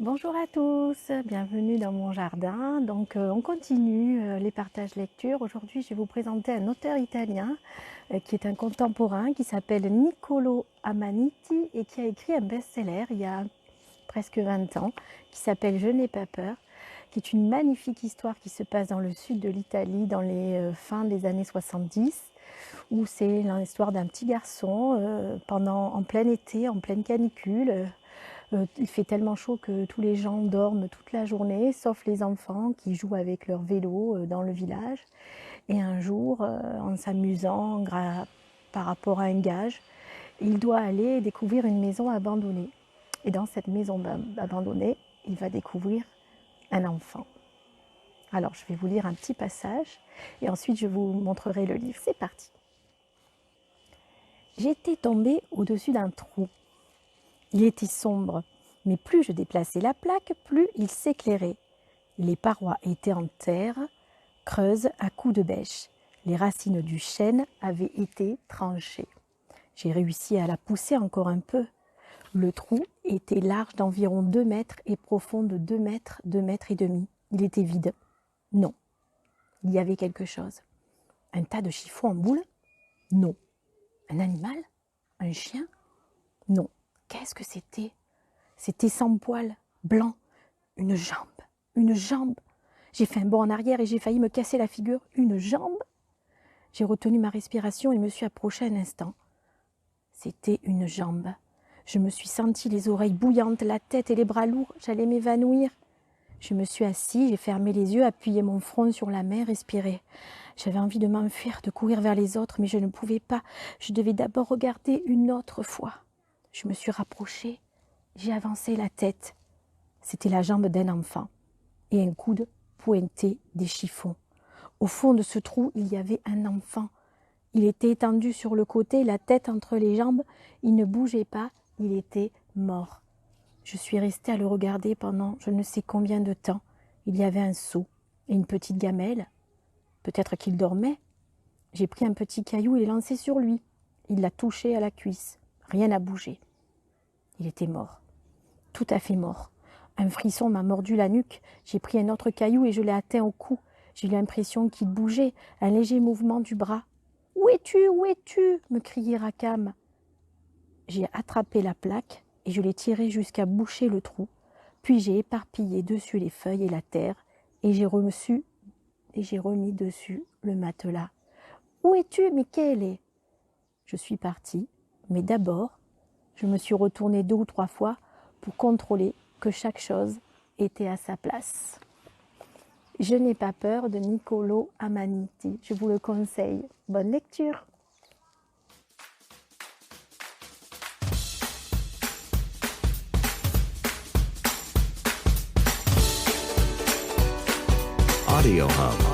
Bonjour à tous, bienvenue dans mon jardin. On continue les partages lecture. Aujourd'hui, je vais vous présenter un auteur italien qui est un contemporain qui s'appelle Niccolò Amaniti et qui a écrit un best-seller il y a presque 20 ans qui s'appelle Je n'ai pas peur, qui est une magnifique histoire qui se passe dans le sud de l'Italie dans les fins des années 70, où c'est l'histoire d'un petit garçon en plein été, en pleine canicule. Il fait tellement chaud que tous les gens dorment toute la journée, sauf les enfants qui jouent avec leur vélo dans le village. Et un jour, en s'amusant par rapport à un gage, il doit aller découvrir une maison abandonnée. Et dans cette maison abandonnée, il va découvrir un enfant. Alors, je vais vous lire un petit passage et ensuite je vous montrerai le livre. C'est parti. J'étais tombée au-dessus d'un trou. Il était sombre, mais plus je déplaçais la plaque, plus il s'éclairait. Les parois étaient en terre, creuses à coups de bêche. Les racines du chêne avaient été tranchées. J'ai réussi à la pousser encore un peu. Le trou était large d'environ 2 mètres et profond de 2 mètres, 2 mètres et demi. Il était vide. Non. Il y avait quelque chose. Un tas de chiffons en boule? Non. Un animal? Un chien? Non. Qu'est-ce que c'était? C'était sans poils, blanc. Une jambe. Une jambe. J'ai fait un bond en arrière et j'ai failli me casser la figure. Une jambe? J'ai retenu ma respiration et me suis approchée un instant. C'était une jambe. Je me suis sentie les oreilles bouillantes, la tête et les bras lourds. J'allais m'évanouir. Je me suis assise, j'ai fermé les yeux, appuyé mon front sur la main, respiré. J'avais envie de m'enfuir, de courir vers les autres, mais je ne pouvais pas. Je devais d'abord regarder une autre fois. Je me suis rapprochée. J'ai avancé la tête. C'était la jambe d'un enfant et un coude pointait des chiffons. Au fond de ce trou, il y avait un enfant. Il était étendu sur le côté, la tête entre les jambes. Il ne bougeait pas, il était mort. Je suis restée à le regarder pendant je ne sais combien de temps. Il y avait un seau et une petite gamelle. Peut-être qu'il dormait. J'ai pris un petit caillou et l'ai lancé sur lui. Il l'a touché à la cuisse. Rien n'a bougé. Il était mort. Tout à fait mort. Un frisson m'a mordu la nuque. J'ai pris un autre caillou et je l'ai atteint au cou. J'ai eu l'impression qu'il bougeait, un léger mouvement du bras. « Où es-tu? Où es-tu » me criait Rakam. J'ai attrapé la plaque et je l'ai tirée jusqu'à boucher le trou. Puis j'ai éparpillé dessus les feuilles et la terre et j'ai remis dessus le matelas. « Où es-tu? Mais quelle est ?» Je suis partie, mais d'abord, je me suis retournée 2 ou 3 fois pour contrôler que chaque chose était à sa place. Je n'ai pas peur de Niccolò Amaniti. Je vous le conseille. Bonne lecture. Audio Hub.